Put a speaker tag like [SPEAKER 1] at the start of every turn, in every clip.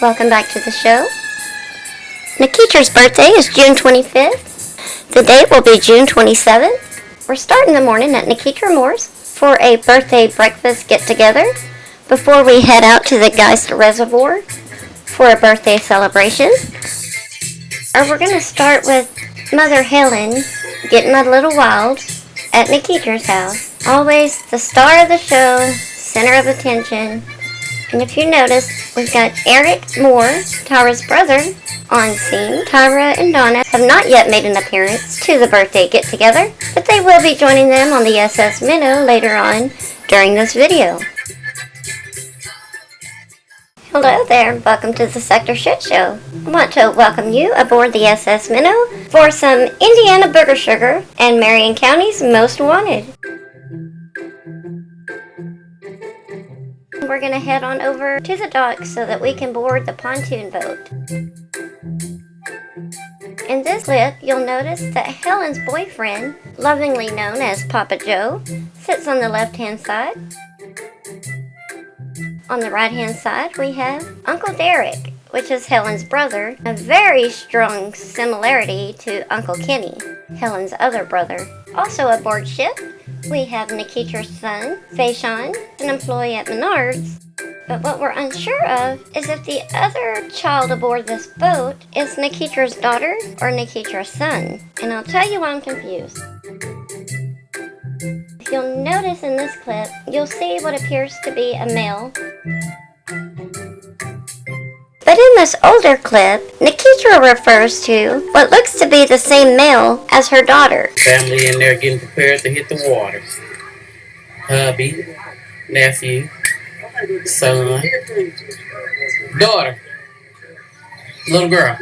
[SPEAKER 1] Welcome back to the show. Nikita's birthday is June 25th. The date will be June 27th. We're starting the morning at Nikita Moore's for a birthday breakfast get-together before we head out to the Geist Reservoir for a birthday celebration. We're going to start with Mother Helen getting a little wild at Nikita's house. Always the star of the show, center of attention. And if you notice, we've got Eric Moore, Tyra's brother, on scene. Tyra and Donna have not yet made an appearance to the birthday get-together, but they will be joining them on the SS Minnow later on during this video. Hello there, welcome to the Sector Shit Show. I want to welcome you aboard the SS Minnow for some Indiana Booger Sugar and Marion County's Most Wanted. We're going to head on over to the dock so that we can board the pontoon boat. In this clip, you'll notice that Helen's boyfriend, lovingly known as Papa Joe, sits on the left-hand side. On the right-hand side, we have Uncle Derek, which is Helen's brother, a very strong similarity to Uncle Kenny, Helen's other brother. Also aboard ship, we have Nikita's son, Faishan, an employee at Menards. But what we're unsure of is if the other child aboard this boat is Nikita's daughter or Nikita's son. And I'll tell you why I'm confused. If you'll notice in this clip, you'll see what appears to be a male. But in this older clip, Nikita refers to what looks to be the same male as her daughter.
[SPEAKER 2] Family in there getting prepared to hit the water. Hubby, nephew, son, daughter, little girl.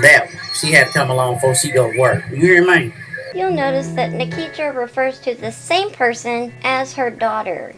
[SPEAKER 2] That one. She had to come along before she go to work. You hear me?
[SPEAKER 1] You'll notice that Nikita refers to the same person as her daughter.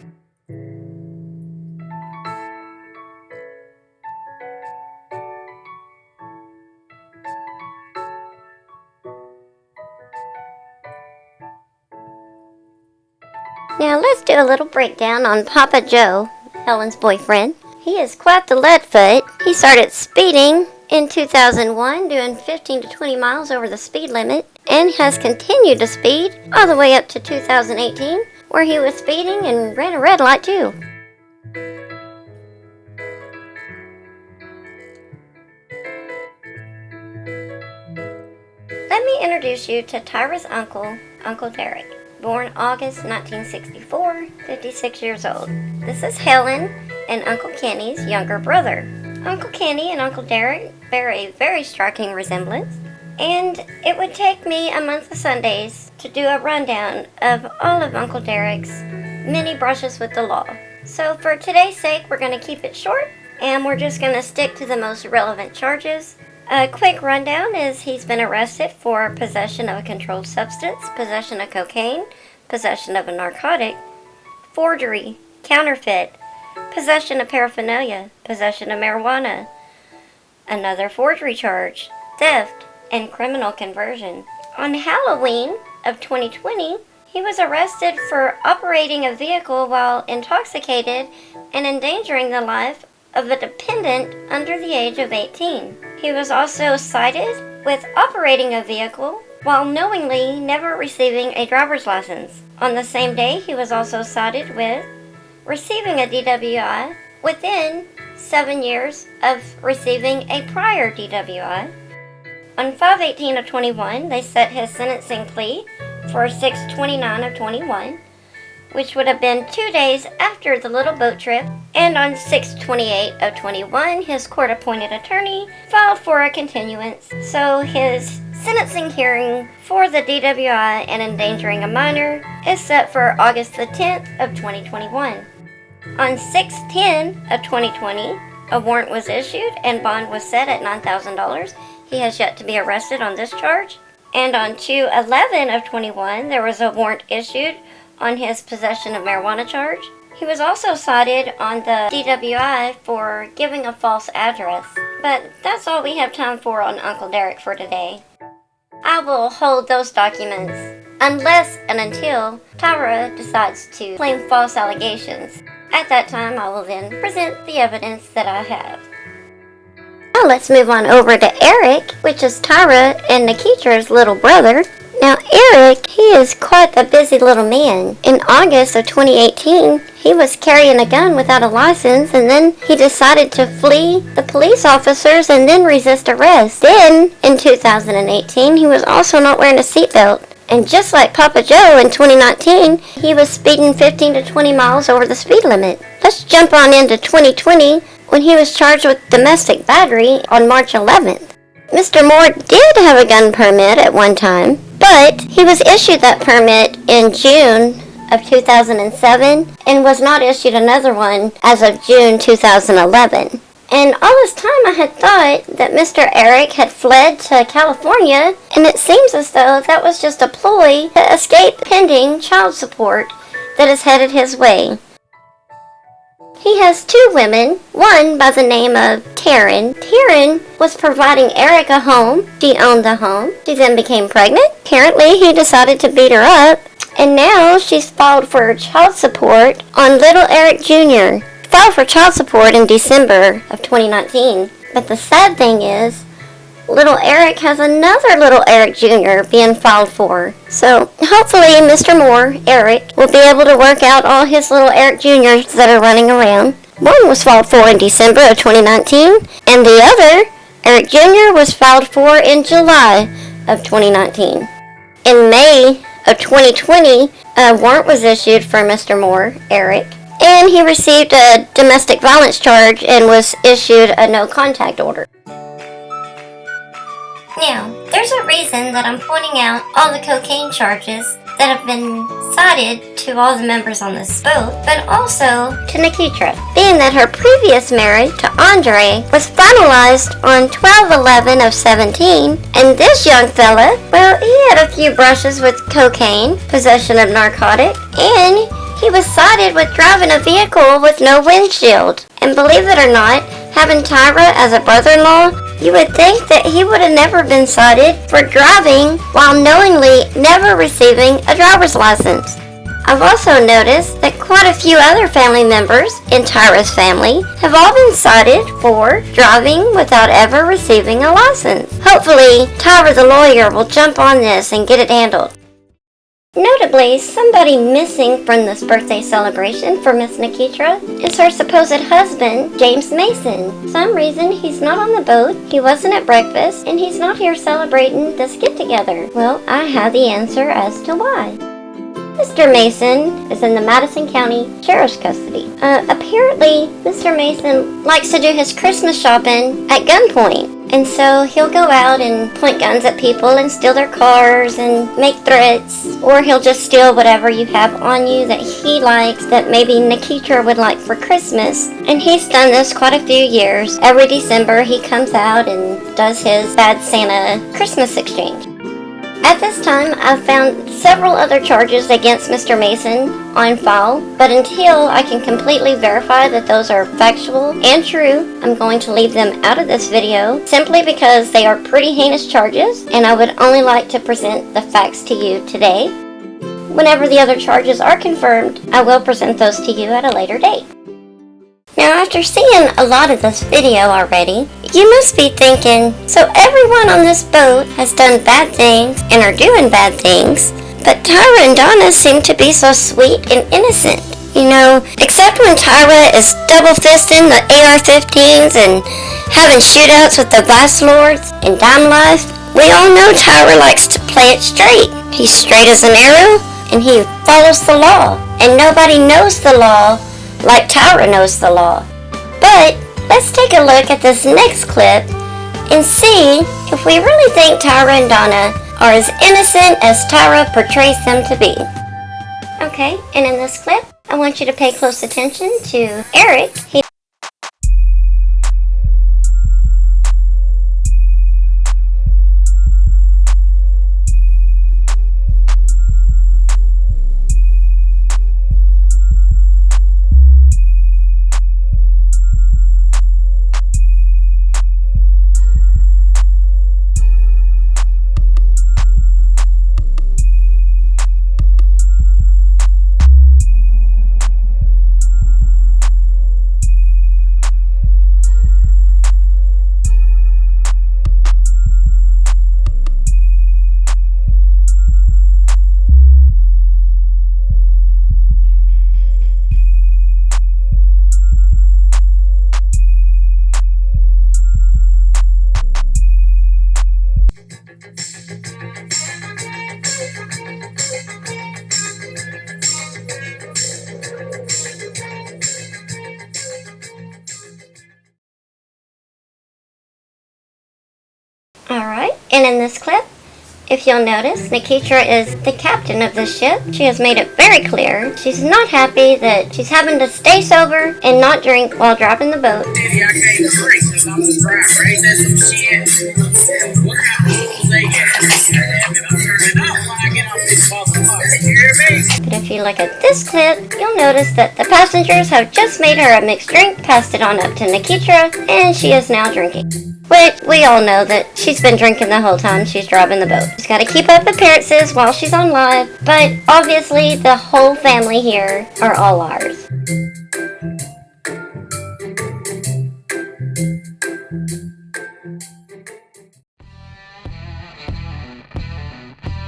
[SPEAKER 1] Now let's do a little breakdown on Papa Joe, Helen's boyfriend. He is quite the leadfoot. He started speeding in 2001, doing 15 to 20 miles over the speed limit, and has continued to speed all the way up to 2018, where he was speeding and ran a red light too. Let me introduce you to Tyra's uncle, Uncle Derek. Born August 1964, 56 years old. This is Helen and Uncle Kenny's younger brother. Uncle Kenny and Uncle Derek bear a very striking resemblance, and it would take me a month of Sundays to do a rundown of all of Uncle Derek's many brushes with the law. So for today's sake, we're going to keep it short, and we're just going to stick to the most relevant charges. A quick rundown is he's been arrested for possession of a controlled substance, possession of cocaine, possession of a narcotic, forgery, counterfeit, possession of paraphernalia, possession of marijuana, another forgery charge, theft, and criminal conversion. On Halloween of 2020, he was arrested for operating a vehicle while intoxicated and endangering the life of a dependent under the age of 18. He was also cited with operating a vehicle while knowingly never receiving a driver's license. On the same day, he was also cited with receiving a DWI within 7 years of receiving a prior DWI. On 5/18 of 21, they set his sentencing plea for 6/29 of 21, which would have been 2 days after the little boat trip, and on 6/28 of 21, his court-appointed attorney filed for a continuance, so his sentencing hearing for the DWI and endangering a minor is set for August the 10th of 2021. On 6/10 of 2020, a warrant was issued and bond was set at $9,000. He has yet to be arrested on this charge. And on 2/11 of 21, there was a warrant issued on his possession of marijuana charge. He was also cited on the DWI for giving a false address. But that's all we have time for on Uncle Derek for today. I will hold those documents unless and until Tyra decides to claim false allegations. At that time, I will then present the evidence that I have. Now let's move on over to Eric, which is Tyra and Nikita's little brother. Now Eric, he is quite a busy little man. In August of 2018, he was carrying a gun without a license, and then he decided to flee the police officers and then resist arrest. Then, in 2018, he was also not wearing a seatbelt. And just like Papa Joe in 2019, he was speeding 15 to 20 miles over the speed limit. Let's jump on into 2020 when he was charged with domestic battery on March 11th. Mr. Moore did have a gun permit at one time, but he was issued that permit in June of 2007 and was not issued another one as of June 2011. And all this time I had thought that Mr. Eric had fled to California, and it seems as though that was just a ploy to escape pending child support that is headed his way. He has two women, one by the name of Taryn. Taryn was providing Eric a home. She owned the home. She then became pregnant. Apparently he decided to beat her up, and now she's filed for child support on little Eric Jr. Filed for child support in December of 2019. But the sad thing is, little Eric has another little Eric Jr. being filed for. So hopefully Mr. Moore, Eric, will be able to work out all his little Eric Jr.'s that are running around. One was filed for in December of 2019, and the other, Eric Jr., was filed for in July of 2019. In May of 2020, a warrant was issued for Mr. Moore, Eric, and he received a domestic violence charge and was issued a no-contact order. Now, there's a reason that I'm pointing out all the cocaine charges that have been cited to all the members on this boat, but also to Nikita, being that her previous marriage to Andre was finalized on 12/11 of 17, and this young fella, well, he had a few brushes with cocaine, possession of narcotic, and he was cited with driving a vehicle with no windshield. And believe it or not, having Tyra as a brother-in-law, you would think that he would have never been cited for driving while knowingly never receiving a driver's license. I've also noticed that quite a few other family members in Tyra's family have all been cited for driving without ever receiving a license. Hopefully, Tyra the lawyer will jump on this and get it handled. Notably, somebody missing from this birthday celebration for Miss Nikita is her supposed husband, James Mason. For some reason, he's not on the boat, he wasn't at breakfast, and he's not here celebrating this get-together. Well, I have the answer as to why. Mr. Mason is in the Madison County Sheriff's custody. Apparently, Mr. Mason likes to do his Christmas shopping at gunpoint. And so he'll go out and point guns at people and steal their cars and make threats. Or he'll just steal whatever you have on you that he likes that maybe Nikita would like for Christmas. And he's done this quite a few years. Every December he comes out and does his Bad Santa Christmas exchange. At this time, I've found several other charges against Mr. Mason on file, but until I can completely verify that those are factual and true, I'm going to leave them out of this video simply because they are pretty heinous charges, and I would only like to present the facts to you today. Whenever the other charges are confirmed, I will present those to you at a later date. Now, after seeing a lot of this video already, you must be thinking, so everyone on this boat has done bad things and are doing bad things, but Tyra and Donna seem to be so sweet and innocent. You know, except when Tyra is double-fisting the AR-15s and having shootouts with the Vice Lords in Dime Life, we all know Tyra likes to play it straight. He's straight as an arrow, and he follows the law, and nobody knows the law like Tyra knows the law. But let's take a look at this next clip and see if we really think Tyra and Donna are as innocent as Tyra portrays them to be. Okay, and in this clip, I want you to pay close attention to Eric. And in this clip, if you'll notice, Nikitra is the captain of the ship. She has made it very clear she's not happy that she's having to stay sober and not drink while driving the boat.
[SPEAKER 2] Maybe I can't drink because I'm the driver. Ain't that some shit? What kind of rules they got? I'm turning up when I get off this motherfucker. You hear me?
[SPEAKER 1] But if you look at this clip, you'll notice that the passengers have just made her a mixed drink, passed it on up to Nikitra, and she is now drinking. Which, we all know that she's been drinking the whole time she's driving the boat. She's got to keep up appearances while she's on live, but obviously the whole family here are all ours.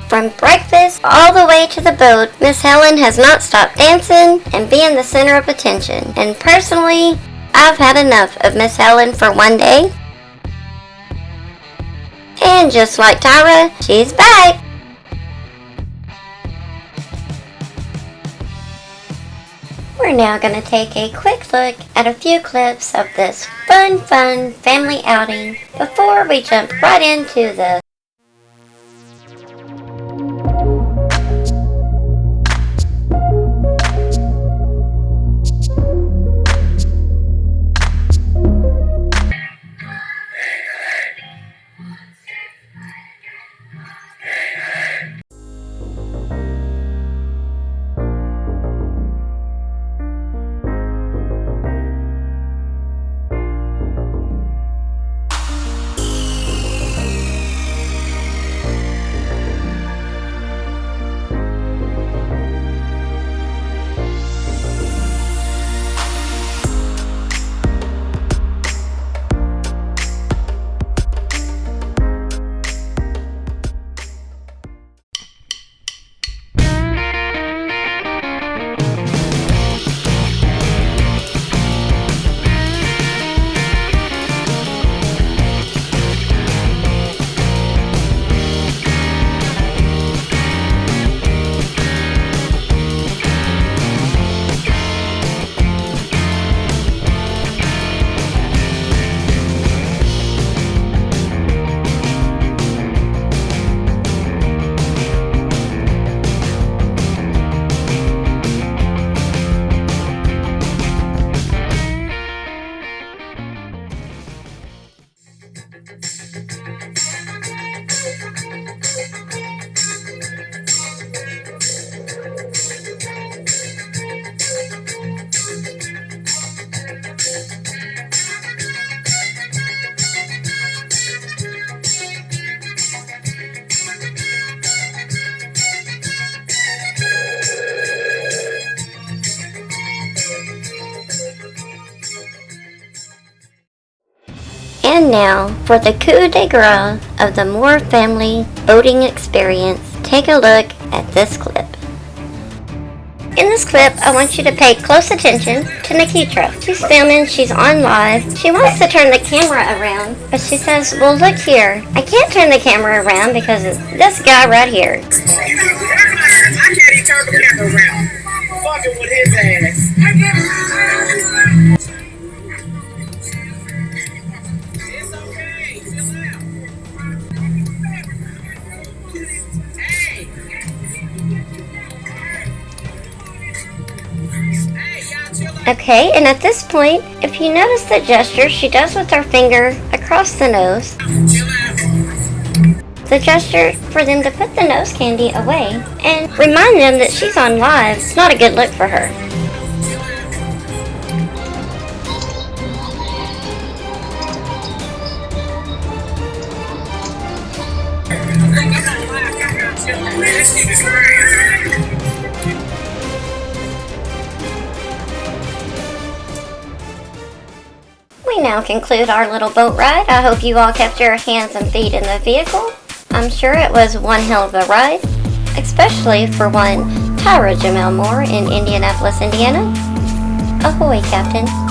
[SPEAKER 1] From breakfast all the way to the boat, Miss Helen has not stopped dancing and being the center of attention. And personally, I've had enough of Miss Helen for one day. And just like Tyra, she's back! We're now going to take a quick look at a few clips of this fun family outing before we jump right into the And now, for the coup de grace of the Moore family boating experience, take a look at this clip. In this clip, I want you to pay close attention to Nikitra. She's filming, she's on live. She wants to turn the camera around, but she says, well, look here. I can't turn the camera around because it's this guy right here.
[SPEAKER 2] I can't even turn the camera around. Fucking with his ass. It's okay. Chill out. Hey. Hey, y'all chill out.
[SPEAKER 1] Okay, and at this point, if you notice the gesture she does with her finger across the nose,
[SPEAKER 2] Chill out.
[SPEAKER 1] the gesture for them to put the nose candy away and remind them that she's on live, it's not a good look for her. We now conclude our little boat ride. I hope you all kept your hands and feet in the vehicle. I'm sure it was one hell of a ride, especially for one Tyra Jamel Moore in Indianapolis, Indiana. Ahoy, Captain.